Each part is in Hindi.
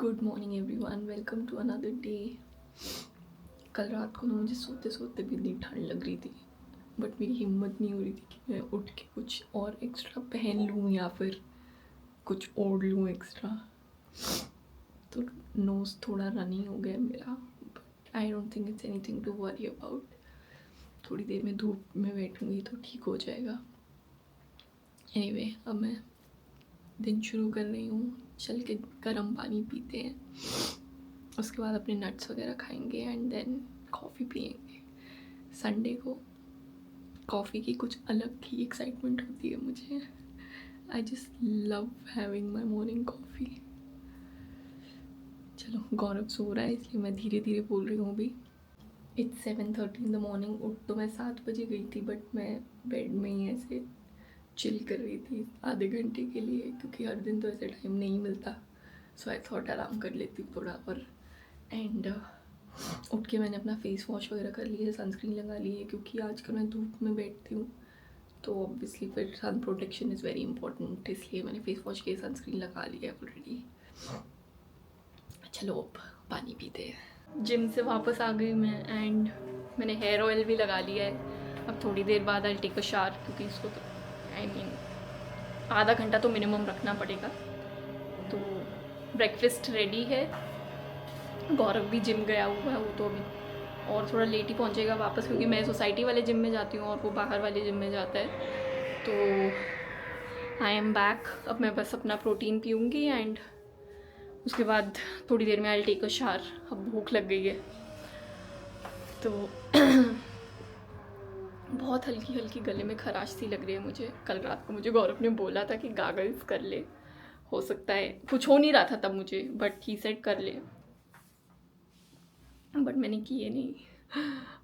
Good morning everyone, welcome to another day. कल रात को ना मुझे सोते सोते भी इतनी ठंड लग रही थी, बट मेरी हिम्मत नहीं हो रही थी कि मैं उठ के कुछ और एक्स्ट्रा पहन लूँ या फिर कुछ ओढ़ लूँ एक्स्ट्रा। तो नोज़ थोड़ा रनी हो गया मेरा, but I don't think it's anything to worry about. थोड़ी देर में धूप में बैठूँगी तो ठीक हो जाएगा। एनीवे, अब मैं दिन शुरू कर रही हूँ। चल के गर्म पानी पीते हैं, उसके बाद अपने नट्स वगैरह खाएंगे एंड देन कॉफ़ी पियेंगे। संडे को कॉफ़ी की कुछ अलग ही एक्साइटमेंट होती है मुझे। I just love having my morning coffee. चलो, गौरव सो रहा है इसलिए मैं धीरे धीरे बोल रही हूँ अभी। It's 7:30 in the morning. उठ तो मैं 7 बजे गई थी, बट मैं बेड में ही ऐसे चिल कर रही थी आधे घंटे के लिए, क्योंकि हर दिन तो ऐसे टाइम नहीं मिलता। सो आई थॉट आराम कर लेती हूँ थोड़ा। और एंड उठ के मैंने अपना फेस वॉश वगैरह कर लिया, सनस्क्रीन लगा ली है, क्योंकि आजकल मैं धूप में बैठती हूँ तो ऑब्वियसली फिर sun protection is very important, इसलिए मैंने फेस वॉश के सनस्क्रीन लगा लिया है ऑलरेडी। चलो अब पानी पीते हैं। जिम से वापस आ गई मैं एंड मैंने हेयर ऑयल भी लगा लिया है। अब थोड़ी देर बाद आई टेक अ शावर, क्योंकि इसको तो आई मीन आधा घंटा तो मिनिमम रखना पड़ेगा। तो ब्रेकफास्ट रेडी है। गौरव भी जिम गया हुआ है, वो तो अभी और थोड़ा लेट ही पहुंचेगा वापस, क्योंकि मैं सोसाइटी वाले जिम में जाती हूँ और वो बाहर वाले जिम में जाता है। तो आई एम बैक। अब मैं बस अपना प्रोटीन पीऊँगी एंड उसके बाद थोड़ी देर में आई टेक अ शावर। अब भूख लग गई है तो बहुत हल्की हल्की गले में खराश सी लग रही है मुझे। कल रात को मुझे गौरव ने बोला था कि गागल्स कर ले, हो सकता है कुछ हो नहीं रहा था तब मुझे, बट ही सेड कर ले, बट मैंने किए नहीं।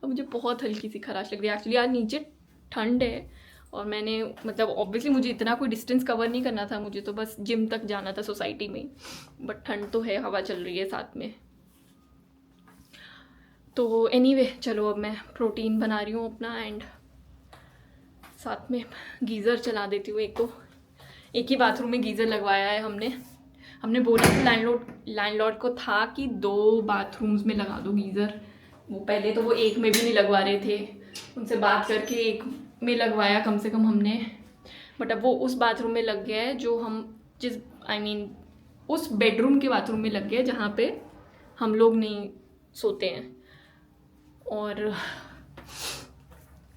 अब मुझे बहुत हल्की सी खराश लग रही है। एक्चुअली आज नीचे ठंड है और मैंने मतलब ऑब्वियसली मुझे इतना कोई डिस्टेंस कवर नहीं करना था, मुझे तो बस जिम तक जाना था सोसाइटी में, बट ठंड तो है, हवा चल रही है साथ में। तो एनीवे चलो, अब मैं प्रोटीन बना रही हूँ अपना एंड साथ में गीज़र चला देती हूँ। एक ही बाथरूम में गीज़र लगवाया है हमने बोला था लैंडलॉर्ड को था कि 2 बाथरूम्स में लगा दो गीज़र। वो पहले तो वो एक में भी नहीं लगवा रहे थे, उनसे बात करके एक में लगवाया कम से कम हमने, बट अब वो उस बाथरूम में लग गया है जो हम जिस आई मीन उस बेडरूम के बाथरूम में लग गया जहाँ पे हम लोग नहीं सोते हैं। और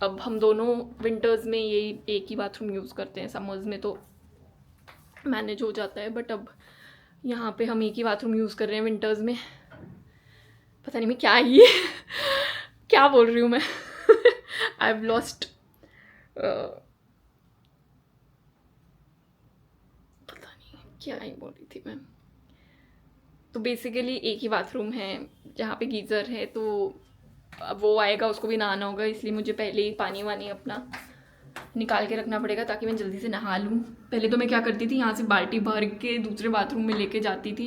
अब हम दोनों विंटर्स में यही एक ही बाथरूम यूज़ करते हैं, समर्स में तो मैनेज हो जाता है, बट अब यहाँ पे हम एक ही बाथरूम यूज़ कर रहे हैं विंटर्स में। पता नहीं मैं क्या ये क्या बोल रही हूँ मैं। आई हैव लॉस्ट पता नहीं क्या ही बोल रही थी मैं। तो बेसिकली एक ही बाथरूम है जहाँ पे गीज़र है, तो अब वो आएगा उसको भी नहाना होगा, इसलिए मुझे पहले ही पानी वानी अपना निकाल के रखना पड़ेगा ताकि मैं जल्दी से नहा लूँ। पहले तो मैं क्या करती थी, यहाँ से बाल्टी भर के दूसरे बाथरूम में लेके जाती थी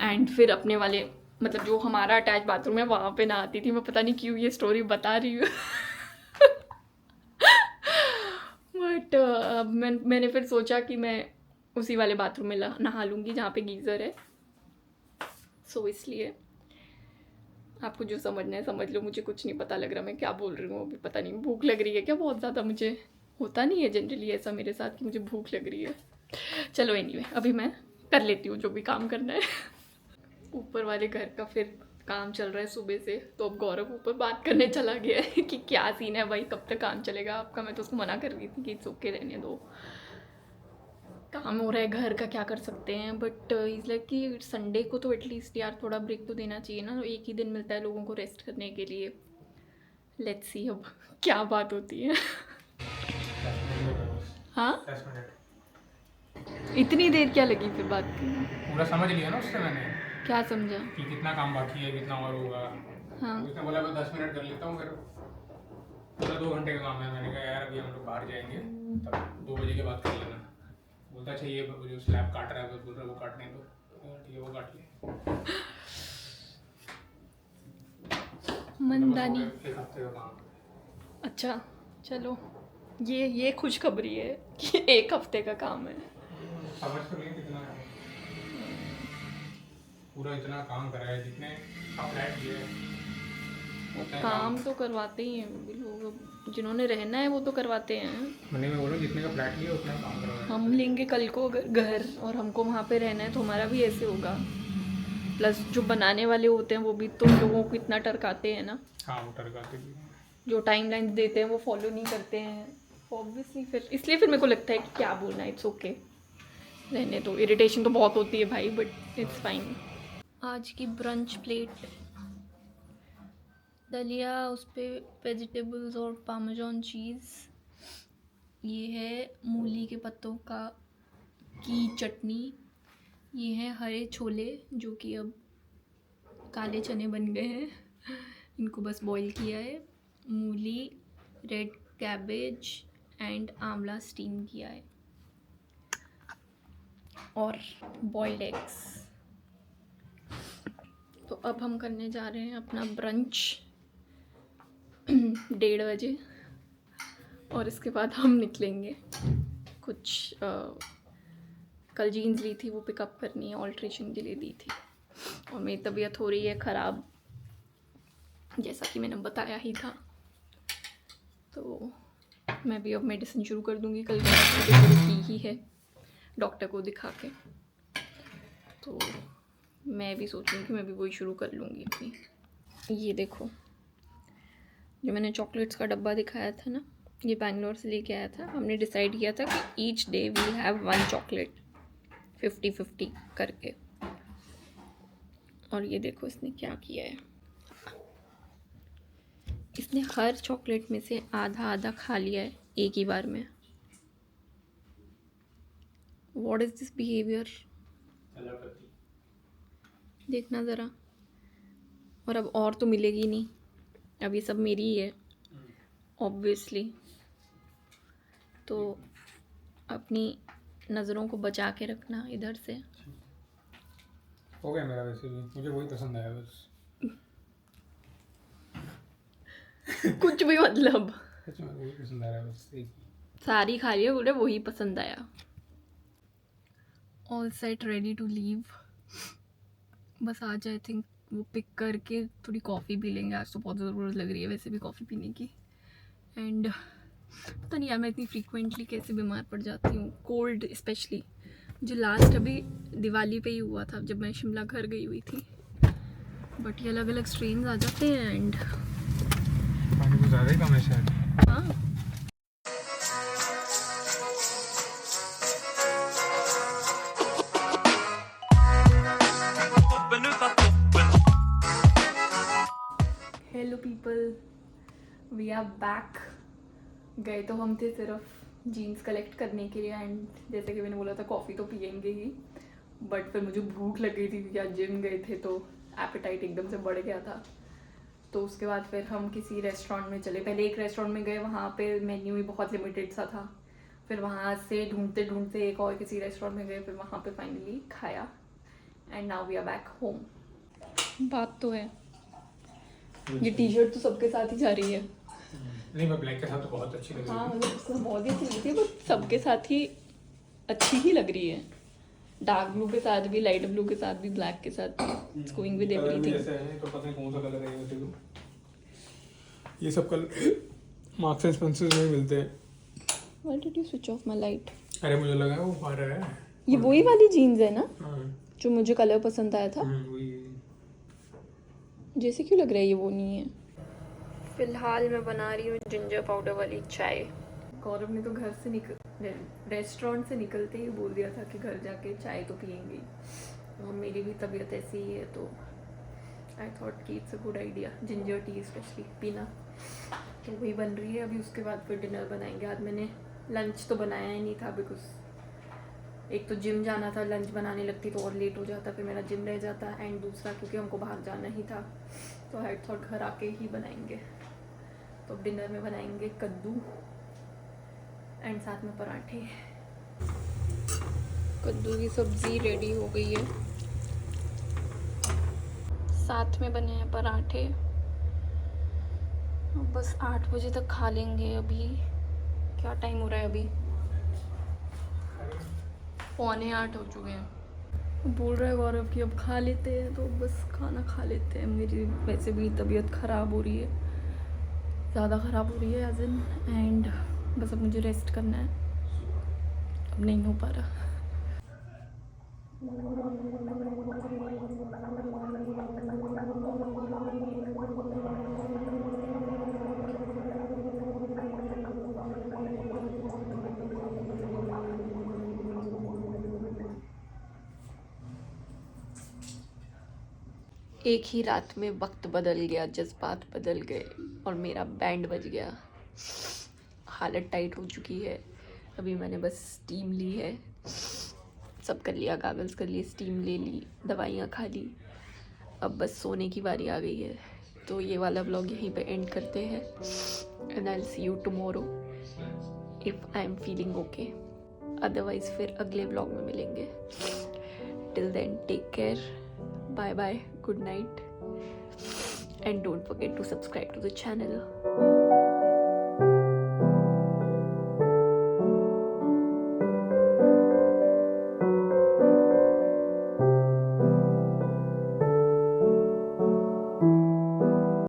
एंड फिर अपने वाले मतलब जो हमारा अटैच बाथरूम है वहाँ पे नहाती थी। मैं पता नहीं क्यों ये स्टोरी बता रही हूँ बट अब मैंने फिर सोचा कि मैं उसी वाले बाथरूम में नहा लूँगी जहाँ पे गीज़र है। सो इसलिए आपको जो समझना है समझ लो, मुझे कुछ नहीं पता लग रहा मैं क्या बोल रही हूँ अभी। पता नहीं भूख लग रही है क्या बहुत ज़्यादा, मुझे होता नहीं है जनरली ऐसा मेरे साथ कि मुझे भूख लग रही है। चलो एनीवे, अभी मैं कर लेती हूँ जो भी काम करना है। ऊपर वाले घर का फिर काम चल रहा है सुबह से, तो अब गौरव ऊपर बात करने चला गया है कि क्या सीन है भाई, कब तक काम चलेगा आपका। मैं तो उसको मना कर रही थी कि इट्स ओके, रहने दो, काम हो रहा है घर का, क्या कर सकते हैं। बट इज़ लाइक कि संडे को तो एटलीस्ट यार थोड़ा ब्रेक तो देना चाहिए ना, तो एक ही दिन मिलता है लोगों को रेस्ट करने के लिए। लेट्स सी अब क्या बात होती है। हाँ, 10 मिनट इतनी देर क्या लगी फिर बात करने? पूरा समझ लिया ना उससे मैंने क्या समझा? कि कितना काम बाकी है, कितना और होगा। हाँ, उसने बोला मैं 10 मिनट कर लेता हूँ, फिर पूरा 2 घंटे का काम है। मैंने कहा यार अभी हम लोग बाहर जाएंगे, तब 2 बजे के बाद कर लेना। बोलता अच्छा ये जो स्लैब काट रहा है बोल रहा है वो काटने दो। ठीक है वो काट ले। मंदानी। एक हफ्ते का काम। अच्छा चलो, ये खुशखबरी है कि एक हफ्ते का काम है। समझ तो नहीं कितना है। पूरा इतना काम करा है, जितने का फ्लैट दिया है उतना ही काम तो करवाते ही हैं वो भी लोग, अब जिन्होंने रहना है वो तो करवाते हैं। मैंने मैं बोला जितने का फ्लैट लिया उतना ही काम करवाया। हम लेंगे कल को अगर घर और हमको वहाँ पे रहना है तो हमारा भी ऐसे होगा। प्लस जो बनाने वाले होते हैं वो भी तो लोगों को इतना टरकाते हैं ना, हाँ वो टरकाते भी हैं। जो टाइमलाइंस देते हैं वो फॉलो नहीं करते हैं ऑब्वियसली। फिर इसलिए फिर मेरे को लगता है कि क्या बोलना, इट्स ओके, रहने दो। इरिटेशन तो बहुत होती है भाई, बट इट्स फाइन। आज की ब्रंच प्लेट दलिया, उस पर वेजिटेबल्स और पार्मेजान चीज़। ये है मूली के पत्तों की चटनी। ये है हरे छोले जो कि अब काले चने बन गए हैं, इनको बस बॉईल किया है। मूली, रेड कैबेज एंड आंवला स्टीम किया है, और बॉइल्ड एग्स। तो अब हम करने जा रहे हैं अपना ब्रंच 1:30 बजे, और इसके बाद हम निकलेंगे। कुछ कल जीन्स ली थी वो पिकअप करनी है, ऑल्ट्रेशन के लिए दी थी, और मेरी तबीयत हो रही है ख़राब जैसा कि मैंने बताया ही था। तो मैं भी अब मेडिसिन शुरू कर दूँगी, कल शुरू की ही है डॉक्टर को दिखा के। तो मैं भी सोच रही हूँ कि मैं भी वही शुरू कर लूँगी अपनी। ये देखो, जो मैंने चॉकलेट्स का डब्बा दिखाया था ना, ये बैंगलोर से लेके आया था। हमने डिसाइड किया था कि each day we have 1 chocolate, 50-50 करके। और ये देखो इसने क्या किया है, इसने हर चॉकलेट में से आधा आधा खा लिया है एक ही बार में। व्हाट इज़ दिस बिहेवियर, देखना ज़रा। और अब और तो मिलेगी नहीं, अब ये सब मेरी ही है ऑब्वियसली। तो अपनी नज़रों को बचा के रखना इधर से। हो गया मेरा, वैसे भी मुझे वही पसंद आया बस। कुछ भी मतलब, सच में वही पसंद आ रहा है बस, एक सारी खा लिया, बोले वही पसंद आया। All set, ready to leave. बस आज आई थिंक वो पिक करके थोड़ी कॉफ़ी पी लेंगे। आज तो बहुत ज़रूरत लग रही है वैसे भी कॉफ़ी पीने की। एंड पता नहीं यार मैं इतनी फ्रीक्वेंटली कैसे बीमार पड़ जाती हूँ, कोल्ड स्पेशली। जो लास्ट अभी दिवाली पे ही हुआ था जब मैं शिमला घर गई हुई थी, बट ये अलग अलग स्ट्रेन आ जाते हैं। एंड पानी तो ज़्यादा ही कम है शायद। हाँ, hello people, we are back. गए तो हम थे सिर्फ जीन्स कलेक्ट करने के लिए, एंड जैसे कि मैंने बोला था कॉफ़ी तो पियेंगे ही, बट फिर मुझे भूख लग गई थी क्योंकि आज जिम गए थे तो एपेटाइट एकदम से बढ़ गया था। तो उसके बाद फिर हम किसी रेस्टोरेंट में चले। पहले एक रेस्टोरेंट में गए, वहाँ पे मेन्यू ही बहुत लिमिटेड सा था। फिर वहाँ से ढूंढते ढूंढते एक और किसी रेस्टोरेंट में गए, फिर वहाँ पे फाइनली खाया, and now we are back home. बात तो है, ये टी शर्ट तो सबके साथ ही जा रही है। नहीं, मैं ब्लैक के साथ तो बहुत अच्छी लग रही हाँ है। मतलब उसको बहुत ही अच्छी लगी थी, बट सबके साथ ही अच्छी ही लग रही है। डार्क ब्लू के साथ भी, लाइट ब्लू के साथ भी, ब्लैक के साथ भी, इट्स गोइंग विद कलर भी एवरीथिंग। ऐसे है तो पता नहीं कौन सा कलर है वैसे तो। ये सब कलर मार्क्स एंड स्पेंसर में मिलते हैं। Why did you switch off my light? अरे मुझे लगा वो बाहर है। ये वही वाली जीन्स है ना हाँ जो मुझे कलर पसंद आया था? वही। जैसे क्यों लग रहा है ये वो नहीं है। फिलहाल मैं बना रही हूँ जिंजर पाउडर वाली चाय। गौरव ने तो घर से रेस्टोरेंट से निकलते ही बोल दिया था कि घर जाके चाय तो पियेंगे, और मेरी भी तबीयत ऐसी ही है तो आई थॉट कि it's a good idea ginger tea specially पीना। तो वही बन रही है अभी, उसके बाद फिर डिनर बनाएंगे। आज मैंने लंच तो बनाया ही नहीं था बिकॉज एक तो जिम जाना था, लंच बनाने लगती तो और लेट हो जाता, फिर मेरा जिम रह जाता, एंड दूसरा क्योंकि हमको बाहर जाना ही था तो आई थॉट घर आके ही बनाएंगे। तो डिनर में बनाएंगे कद्दू एंड साथ में पराठे। कद्दू की सब्ज़ी रेडी हो गई है, साथ में बने हैं पराठे। बस 8 बजे तक खा लेंगे। अभी क्या टाइम हो रहा है? अभी 7:45 हो चुके हैं। बोल रहा है गौरव कि अब खा लेते हैं, तो बस खाना खा लेते हैं। मेरी वैसे भी तबीयत ख़राब हो रही है, ज़्यादा ख़राब हो रही है एज इन, एंड बस अब मुझे रेस्ट करना है, अब नहीं हो पा रहा। एक ही रात में वक्त बदल गया, जज्बात बदल गए और मेरा बैंड बज गया। हालत टाइट हो चुकी है। अभी मैंने बस स्टीम ली है, सब कर लिया, गागल्स कर लिए, स्टीम ले ली, दवाइयाँ खा ली, अब बस सोने की बारी आ गई है। तो ये वाला व्लॉग यहीं पे एंड करते हैं, and I will see you tomorrow if I am feeling okay. Otherwise फिर अगले व्लॉग में मिलेंगे। Till then take care, bye bye, good night, and don't forget to subscribe to the channel.